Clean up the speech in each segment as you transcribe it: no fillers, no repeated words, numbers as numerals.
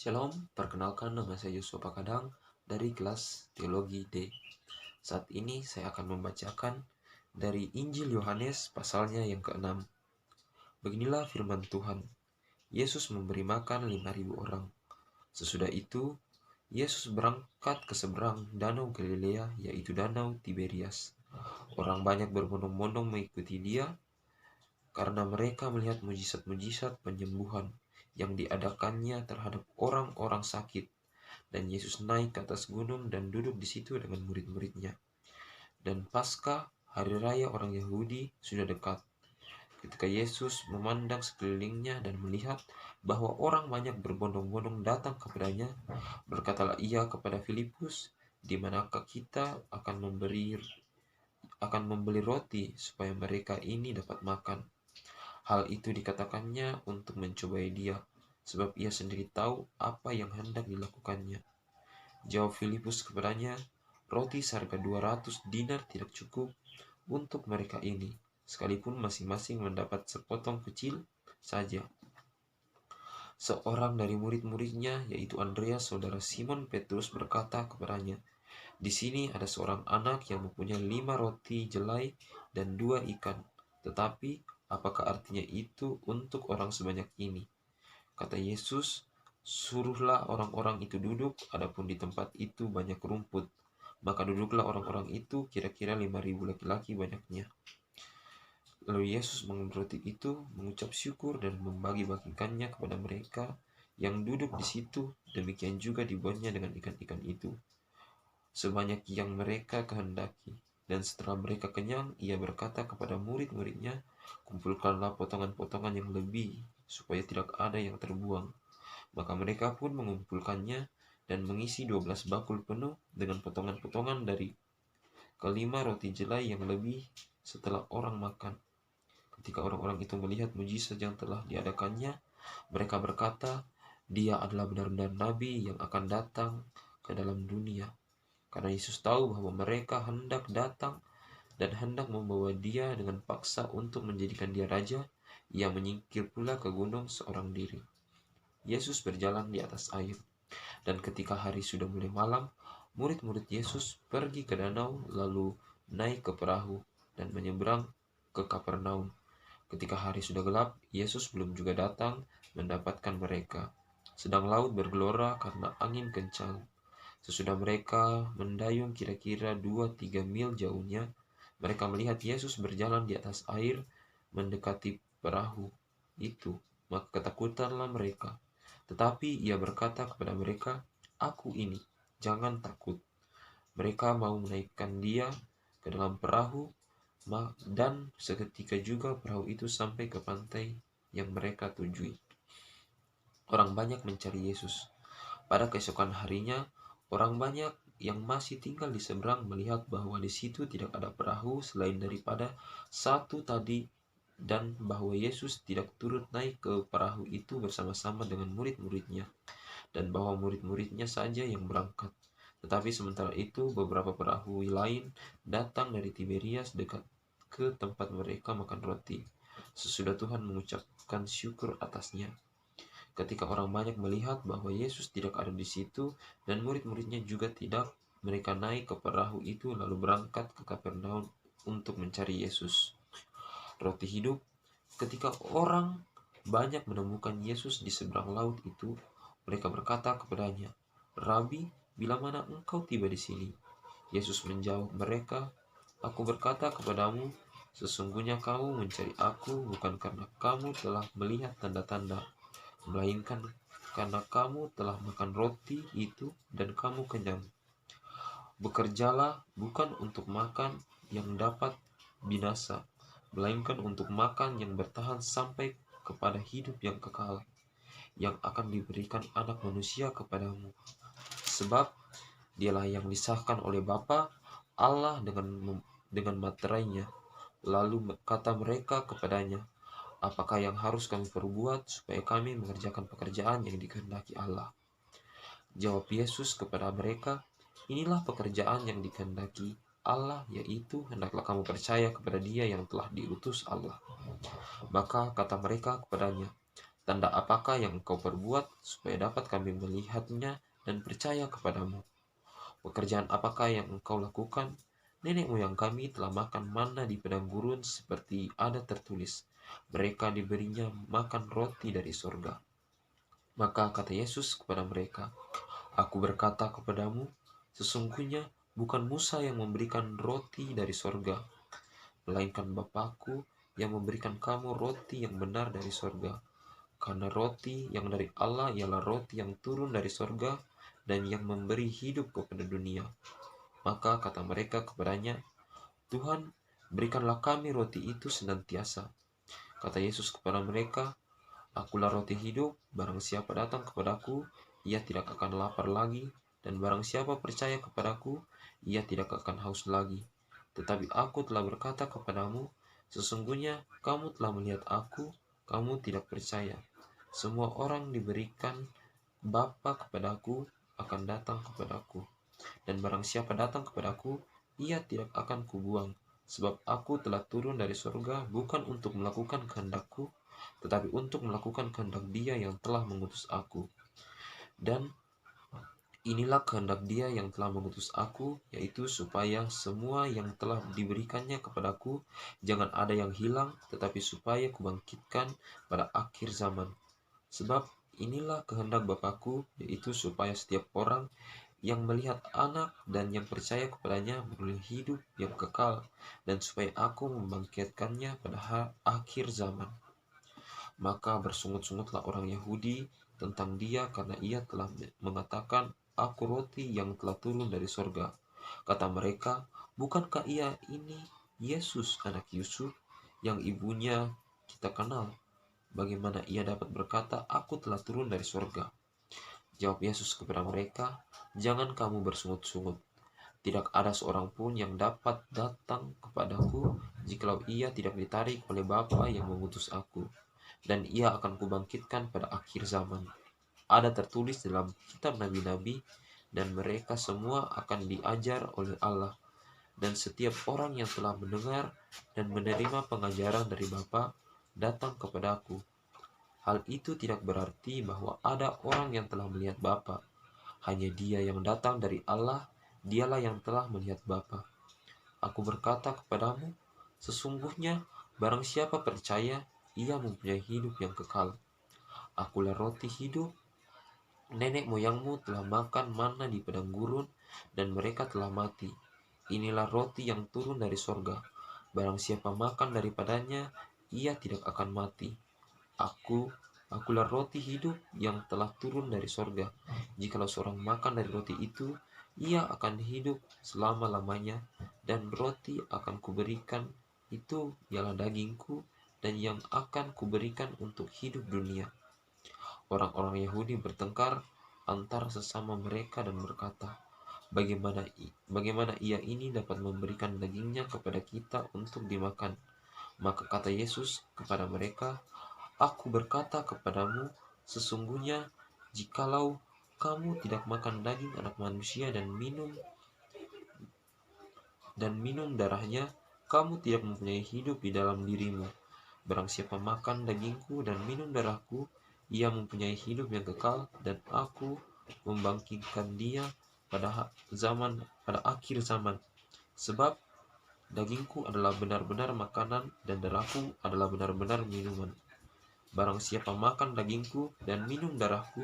Shalom, perkenalkan nama saya Yusuf Pakadang dari kelas Teologi D. Saat ini saya akan membacakan dari Injil Yohanes pasalnya yang ke-6. Beginilah firman Tuhan. Yesus memberi makan 5.000 orang. Sesudah itu, Yesus berangkat ke seberang danau Galilea, yaitu danau Tiberias. Orang banyak berbondong-bondong mengikuti dia karena mereka melihat mujizat-mujizat penyembuhan yang diadakannya terhadap orang-orang sakit. Dan Yesus naik ke atas gunung dan duduk di situ dengan murid-muridnya. Dan Paskah, hari raya orang Yahudi, sudah dekat. Ketika Yesus memandang sekelilingnya dan melihat bahwa orang banyak berbondong-bondong datang kepadanya, berkatalah ia kepada Filipus, "Di manakah kita akan membeli roti supaya mereka ini dapat makan?" Hal itu dikatakannya untuk mencobai dia, sebab ia sendiri tahu apa yang hendak dilakukannya. Jawab Filipus kepadanya, "Roti seharga 200 dinar tidak cukup untuk mereka ini, sekalipun masing-masing mendapat sepotong kecil saja." Seorang dari murid-muridnya, yaitu Andreas, saudara Simon Petrus, berkata kepadanya, "Di sini ada seorang anak yang mempunyai 5 roti jelai dan 2 ikan. Tetapi, apakah artinya itu untuk orang sebanyak ini?" Kata Yesus, "Suruhlah orang-orang itu duduk, adapun di tempat itu banyak rumput." Maka duduklah orang-orang itu, kira-kira 5.000 laki-laki banyaknya. Lalu Yesus mengambil roti itu, mengucap syukur dan membagi-bagikannya kepada mereka yang duduk di situ. Demikian juga dibuatnya dengan ikan-ikan itu, sebanyak yang mereka kehendaki. Dan setelah mereka kenyang, ia berkata kepada murid-muridnya, "Kumpulkanlah potongan-potongan yang lebih, supaya tidak ada yang terbuang." Maka mereka pun mengumpulkannya dan mengisi 12 bakul penuh dengan potongan-potongan dari kelima roti jelai yang lebih setelah orang makan. Ketika orang-orang itu melihat mujizat yang telah diadakannya, mereka berkata, "Dia adalah benar-benar nabi yang akan datang ke dalam dunia." Karena Yesus tahu bahwa mereka hendak datang dan hendak membawa dia dengan paksa untuk menjadikan dia raja, ia menyingkir pula ke gunung seorang diri. Yesus berjalan di atas air. Dan ketika hari sudah mulai malam, murid-murid Yesus pergi ke danau lalu naik ke perahu dan menyeberang ke Kapernaum. Ketika hari sudah gelap, Yesus belum juga datang mendapatkan mereka. Sedang laut bergelora karena angin kencang. Sesudah mereka mendayung kira-kira 2-3 mil jauhnya, mereka melihat Yesus berjalan di atas air mendekati perahu itu. Maka ketakutanlah mereka. Tetapi ia berkata kepada mereka, "Aku ini, jangan takut." Mereka mau menaikkan dia ke dalam perahu, dan seketika juga perahu itu sampai ke pantai yang mereka tujui. Orang banyak mencari Yesus. Pada keesokan harinya, orang banyak yang masih tinggal di seberang melihat bahwa di situ tidak ada perahu selain daripada satu tadi, dan bahwa Yesus tidak turut naik ke perahu itu bersama-sama dengan murid-muridnya, dan bahwa murid-muridnya saja yang berangkat. Tetapi sementara itu beberapa perahu lain datang dari Tiberias dekat ke tempat mereka makan roti, sesudah Tuhan mengucapkan syukur atasnya. Ketika orang banyak melihat bahwa Yesus tidak ada di situ dan murid-muridnya juga tidak, mereka naik ke perahu itu lalu berangkat ke Kapernaum untuk mencari Yesus. Roti hidup. Ketika orang banyak menemukan Yesus di seberang laut itu, mereka berkata kepadanya, "Rabi, bila mana engkau tiba di sini?" Yesus menjawab mereka, "Aku berkata kepadamu, sesungguhnya kamu mencari aku bukan karena kamu telah melihat tanda-tanda, melainkan karena kamu telah makan roti itu dan kamu kenyang. Bekerjalah bukan untuk makan yang dapat binasa, melainkan untuk makan yang bertahan sampai kepada hidup yang kekal, yang akan diberikan Anak Manusia kepadamu. Sebab dialah yang disahkan oleh Bapa Allah dengan materainya." Lalu kata mereka kepadanya, "Apakah yang harus kami perbuat supaya kami mengerjakan pekerjaan yang dikehendaki Allah?" Jawab Yesus kepada mereka, "Inilah pekerjaan yang dikehendaki Allah, yaitu hendaklah kamu percaya kepada Dia yang telah diutus Allah." Maka kata mereka kepadanya, Tanda apakah yang engkau perbuat supaya dapat kami melihatnya dan percaya kepadamu? Pekerjaan apakah yang engkau lakukan? Nenek moyang kami telah makan manna di padang gurun seperti ada tertulis. Mereka diberinya makan roti dari sorga. Maka kata Yesus kepada mereka, Aku berkata kepadamu, sesungguhnya bukan Musa yang memberikan roti dari sorga, melainkan Bapakku yang memberikan kamu roti yang benar dari sorga. Karena roti yang dari Allah ialah roti yang turun dari sorga dan yang memberi hidup kepada dunia. Maka kata mereka kepadanya, Tuhan, berikanlah kami roti itu senantiasa. Kata Yesus kepada mereka, Akulah roti hidup, barang siapa datang kepadaku, ia tidak akan lapar lagi, dan barang siapa percaya kepadaku, ia tidak akan haus lagi. Tetapi aku telah berkata kepadamu, sesungguhnya kamu telah melihat aku, kamu tidak percaya. Semua orang diberikan Bapa kepadaku akan datang kepadaku, dan barang siapa datang kepadaku, ia tidak akan kubuang. Sebab aku telah turun dari surga bukan untuk melakukan kehendakku, tetapi untuk melakukan kehendak Dia yang telah mengutus aku. Dan inilah kehendak Dia yang telah mengutus aku, yaitu supaya semua yang telah diberikannya kepadaku jangan ada yang hilang, tetapi supaya kubangkitkan pada akhir zaman. Sebab inilah kehendak Bapakku, yaitu supaya setiap orang yang melihat anak dan yang percaya kepadanya beroleh hidup yang kekal, dan supaya aku membangkitkannya pada akhir zaman. Maka bersungut-sungutlah orang Yahudi tentang dia karena ia telah mengatakan, Aku roti yang telah turun dari sorga. Kata mereka, bukankah ia ini Yesus anak Yusuf yang ibunya kita kenal? Bagaimana ia dapat berkata, Aku telah turun dari sorga? Jawab Yesus kepada mereka, Jangan kamu bersungut-sungut. Tidak ada seorang pun yang dapat datang kepadaku jikalau ia tidak ditarik oleh Bapa yang mengutus aku. Dan ia akan kubangkitkan pada akhir zaman. Ada tertulis dalam kitab nabi-nabi, dan mereka semua akan diajar oleh Allah. Dan setiap orang yang telah mendengar dan menerima pengajaran dari Bapa datang kepadaku. Hal itu tidak berarti bahwa ada orang yang telah melihat Bapa. Hanya Dia yang datang dari Allah, Dialah yang telah melihat Bapa. Aku berkata kepadamu, sesungguhnya barang siapa percaya, ia mempunyai hidup yang kekal. Akulah roti hidup. Nenek moyangmu telah makan manna di padang gurun, dan mereka telah mati. Inilah roti yang turun dari sorga. Barang siapa makan daripadanya, ia tidak akan mati. Akulah roti hidup yang telah turun dari sorga. Jikalau seorang makan dari roti itu, ia akan hidup selama-lamanya, dan roti akan kuberikan itu ialah dagingku, dan yang akan kuberikan untuk hidup dunia. Orang-orang Yahudi bertengkar antara sesama mereka dan berkata, Bagaimana ia ini dapat memberikan dagingnya kepada kita untuk dimakan? Maka kata Yesus kepada mereka, Aku berkata kepadamu, sesungguhnya jikalau kamu tidak makan daging anak manusia dan minum darahnya, kamu tidak mempunyai hidup di dalam dirimu. Barang siapa makan dagingku dan minum darahku, ia mempunyai hidup yang kekal, dan aku membangkitkan dia pada akhir zaman. Sebab dagingku adalah benar-benar makanan, dan darahku adalah benar-benar minuman. Barang siapa makan dagingku dan minum darahku,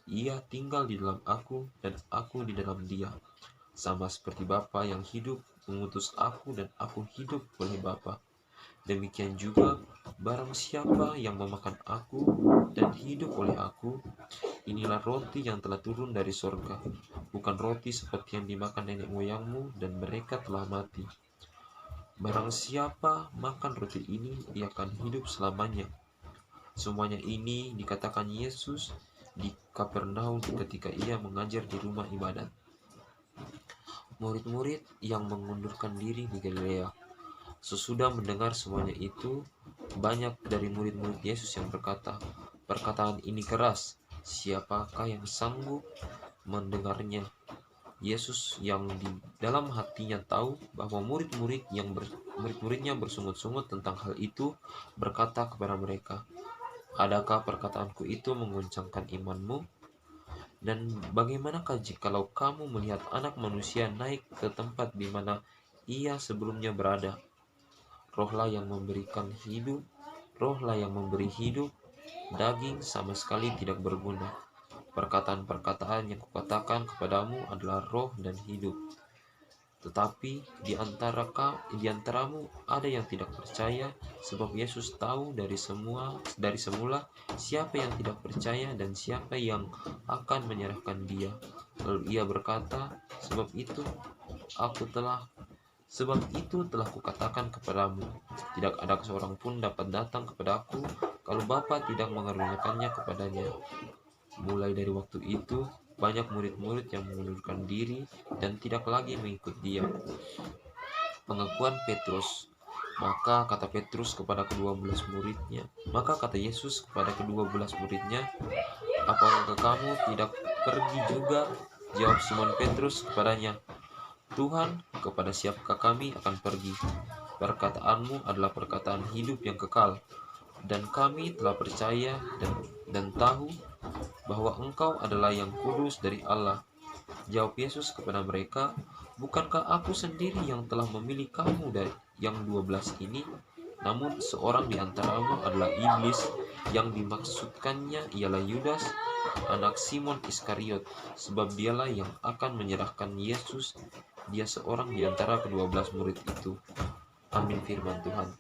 ia tinggal di dalam aku dan aku di dalam dia. Sama seperti Bapa yang hidup mengutus aku dan aku hidup oleh Bapa. Demikian juga barang siapa yang memakan aku dan hidup oleh aku, inilah roti yang telah turun dari sorga, bukan roti seperti yang dimakan nenek moyangmu dan mereka telah mati. Barang siapa makan roti ini, ia akan hidup selamanya. Semuanya ini dikatakan Yesus di Kapernaum ketika ia mengajar di rumah ibadat. Murid-murid yang mengundurkan diri di Galilea. Sesudah mendengar semuanya itu, banyak dari murid-murid Yesus yang berkata, Perkataan ini keras, siapakah yang sanggup mendengarnya? Yesus yang di dalam hatinya tahu bahwa murid-muridnya bersungut-sungut tentang hal itu, berkata kepada mereka, Adakah perkataanku itu mengguncangkan imanmu? Dan bagaimanakah jikalau kamu melihat Anak Manusia naik ke tempat di mana ia sebelumnya berada? Rohlah yang memberikan hidup, rohlah yang memberi hidup, daging sama sekali tidak berguna. Perkataan-perkataan yang kukatakan kepadamu adalah roh dan hidup. Tetapi di antaramu ada yang tidak percaya, sebab Yesus tahu dari semula siapa yang tidak percaya dan siapa yang akan menyerahkan dia. Lalu ia berkata, sebab itu telah kukatakan kepadamu, tidak ada seorang pun dapat datang kepadaku kalau Bapa tidak mengaruniakannya kepadanya. Mulai dari waktu itu, banyak murid-murid yang mengundurkan diri dan tidak lagi mengikut dia. Pengakuan Petrus. Maka kata Yesus kepada kedua belas muridnya, apakah kamu tidak pergi juga? Jawab Simon Petrus kepadanya, Tuhan, kepada siapakah kami akan pergi? Perkataanmu adalah perkataan hidup yang kekal, dan kami telah percaya dan tahu bahwa Engkau adalah yang kudus dari Allah. Jawab Yesus kepada mereka, bukankah aku sendiri yang telah memilih kamu dari yang 12 ini? Namun seorang di antaramu adalah iblis, yang dimaksudkannya ialah Yudas, anak Simon Iskariot, sebab dialah yang akan menyerahkan Yesus. Dia seorang di antara ke-12 murid itu. Amin firman Tuhan.